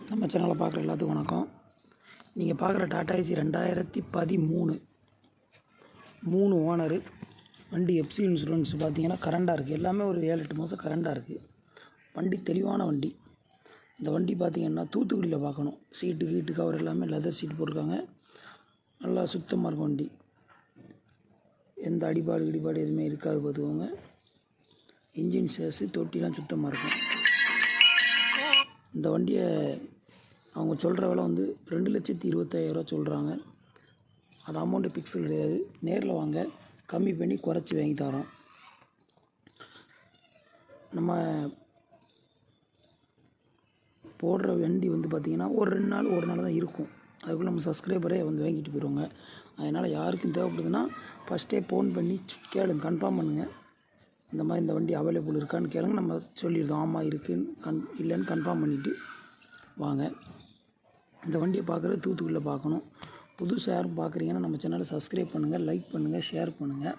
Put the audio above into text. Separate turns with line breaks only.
நம்ம சேனலை பார்க்குற எல்லாத்துக்கும் வணக்கம். நீங்கள் பார்க்குற டாடா ஏசி 2013 3 ஓனரு வண்டி. எஃப்சி இன்சூரன்ஸ் பார்த்தீங்கன்னா கரண்டாக இருக்குது. எல்லாமே ஒரு 7-8 மாதம் கரண்டாக இருக்குது. வண்டி தெளிவான வண்டி. இந்த வண்டி பார்த்திங்கன்னா தூத்துக்குடியில் பார்க்கணும். சீட்டு கவர் எல்லாமே லெதர் சீட் போட்டிருக்காங்க. நல்லா சுத்தமாக இருக்கும் வண்டி. எந்த அடிபாடு எதுவுமே இருக்காது பார்த்துக்கோங்க. இன்ஜின் சேஸு தொட்டிலாம் சுத்தமாக இருக்கும். இந்த வண்டியை அவங்க சொல்கிற விலை வந்து 2,25,000 சொல்கிறாங்க. அது அமௌண்ட்டு பிக்ஸ் கிடையாது. நேரில் வாங்க, கம்மி பண்ணி குறைச்சி வாங்கி தரோம். நம்ம போடுற வண்டி வந்து பார்த்திங்கன்னா ஒரு 2 நாள் ஒரு நாள் தான் இருக்கும். அதுக்குள்ளே நம்ம சப்ஸ்கிரைபரே வந்து வாங்கிட்டு போயிடுவாங்க. அதனால் யாருக்கும் தேவைப்படுதுன்னா ஃபஸ்ட்டே ஃபோன் பண்ணி கேளுங்க, கன்ஃபார்ம் பண்ணுங்கள். இந்த மாதிரி இந்த வண்டி அவைலபிள் இருக்கான்னு கேளுங்க. நம்ம சொல்லிடுறோம் ஆமாம் இருக்குன்னு இல்லைன்னு கன்ஃபார்ம் பண்ணிவிட்டு வாங்க. இந்த வண்டியை பார்க்குறது தூத்துக்குடியில் பார்க்கணும். புதுசாக யாரும் பார்க்குறீங்கன்னா நம்ம சேனலை சப்ஸ்கிரைப் பண்ணுங்கள், லைக் பண்ணுங்கள், ஷேர் பண்ணுங்கள்.